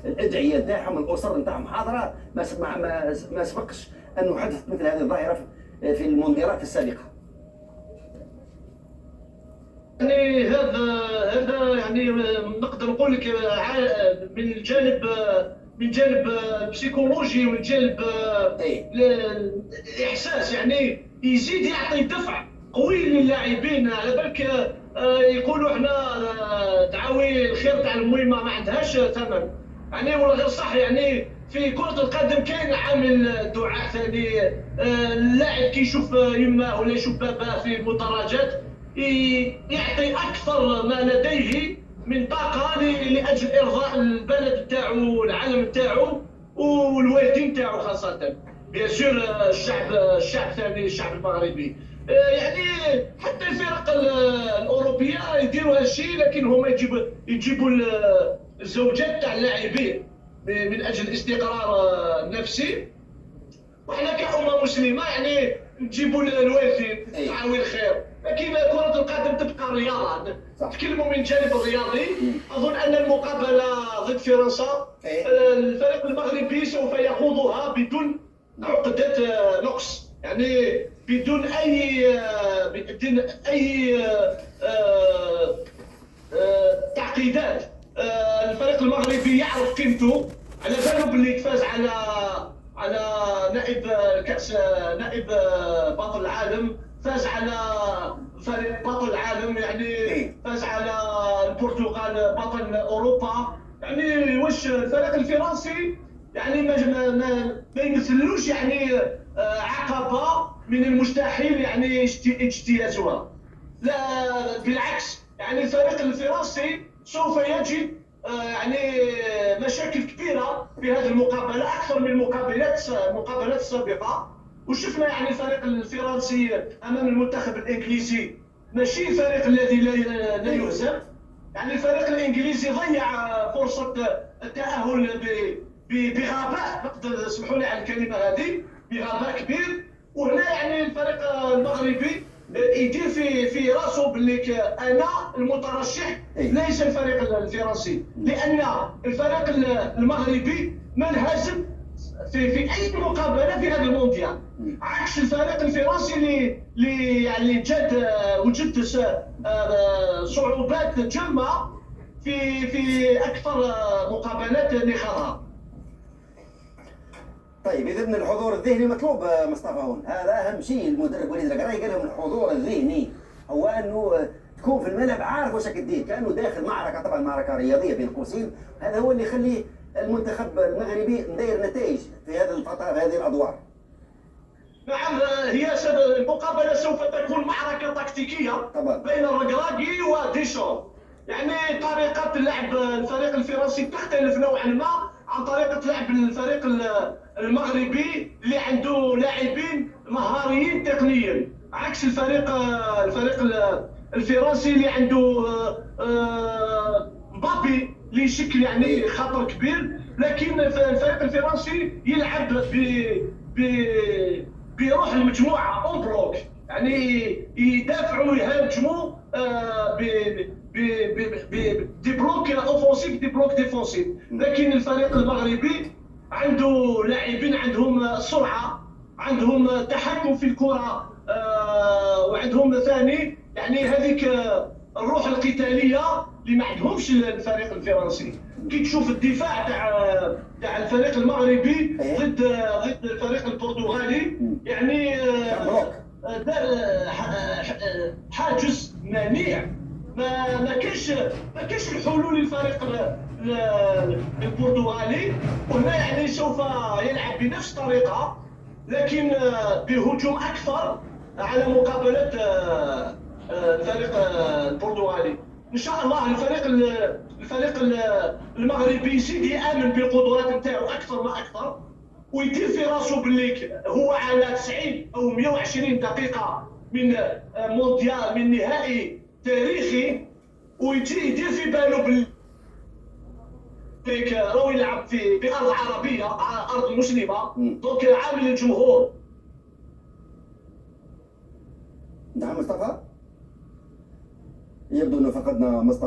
الادعيه نتاعهم، الاسر نتاعهم حاضره. ما سبقش انه حدثت مثل هذه الظاهره في المونديالات السابقه. يعني هذا يعني نقدر نقول لك من الجانب، من جانب بسيكولوجي، ومن جانب اي الاحساس، يعني يزيد يعطي دفع قوي للاعبين. على بالك يقولوا احنا دعاوي الخير تاع المهمه ما عندهاش ثمن، يعني ولا غير صح. يعني في كره القدم كاين عامل دعاء ثاني. اللاعب كي يشوف يمه ولا يشوف باباه في المدرجات يعطي اكثر ما لديه من طاقه لاجل ارضاء البلد تاعو، العالم تاعو، والوالدين تاعو خاصه. بيان سور الشعب ثاني، الشعب المغربي. يعني حتى الفرق الاوروبيه يديروا هالشيء، لكن هما يجيبوا الزوجات تاع اللاعبين من اجل الاستقرار النفسي. وحنا كأمة مسلمة يعني نجيبوا الوالدين تعاوي الخير. لكن كرة القدم تبقى رياضة. تكلموا من الجانب الرياضي. أظن أن المقابلة ضد فرنسا الفريق المغربي سوف يخوضها بدون عقدة نقص، يعني بدون أي تعقيدات. الفريق المغربي يعرف قيمته، على باله باللي تفاز على نائب كأس، نائب بطل العالم، فاز على فريق بطل العالم، يعني فاز على البرتغال بطل اوروبا. يعني واش الفريق الفرنسي يعني ما يمثلوش يعني عقبه من المستحيل يعني اجتيازها. لا بالعكس، يعني الفريق الفرنسي سوف يجد يعني مشاكل كبيره في هذه المقابله اكثر من المقابلات السابقه. وشفنا يعني الفريق الفرنسي امام المنتخب الانجليزي ماشي الفريق الذي لا يهزم. يعني الفريق الانجليزي ضيع فرصه التاهل بغباء، نقدر اسمحوا لي على الكلمه هذه، بغباء كبير. وهنا يعني الفريق المغربي يدير في راسه باللي انا المترشح ليس الفريق الفرنسي، لان الفريق المغربي ما انهزم في اي مقابله في هذا المونديال، عكس الفريق الفرنسي اللي يعني وجد صعوبات جمه في اكثر مقابلات اللي خاضها. طيب اذا الحضور الذهني مطلوب مصطفى هون، هذا اهم شيء. المدرب وليد القراي قال لهم الحضور الذهني هو انه تكون في الملعب عارف واش دير، كانه داخل معركه، طبعا معركه رياضيه بين قوسين. هذا هو اللي يخلي المنتخب المغربي ندير نتائج في هذه الفتره، في هذه الادوار. نعم، هي المقابله سوف تكون معركه تكتيكيه طبعا بين الركراكي وديشون. يعني طريقه لعب الفريق الفرنسي تختلف نوعا ما عن طريقه لعب الفريق المغربي اللي عنده لاعبين مهاريين تقنيا، عكس الفريق الفرنسي اللي عنده مبابي اللي يشكل يعني خطر كبير. لكن الفريق الفرنسي يلعب بروح المجموعه اون بلوك، يعني يدافعوا ويهاجموا دي بلوك اوفونسيف دي بلوك ديفونسيف. لكن الفريق المغربي عنده لاعبين عندهم السرعه، عندهم تحكم في الكره، وعندهم ثاني يعني هذيك الروح القتاليه اللي ما عندهمش الفريق الفرنسي. كي تشوف الدفاع تاع الفريق المغربي ضد الفريق البرتغالي، يعني دار حاجز منيع. ما كاينش الحلول للفريق البرتغالي. وهنا يعني سوف يلعب بنفس الطريقه، لكن بهجوم اكثر على مقابله الفريق البرتغالي. ان شاء الله الفريق المغربي يزيد يامن بالقدرات نتاعو اكثر ما اكثر، ويدير في راسه باللي هو على 90 او 120 دقيقه من مونديال، من نهائي تاريخي، ويجي يدير في باله باللي راهو يلعب في ارض عربيه، ارض مسلمه، دونك عامل الجمهور. نعم مصطفى، يبدو انه فقدنا مصطفى.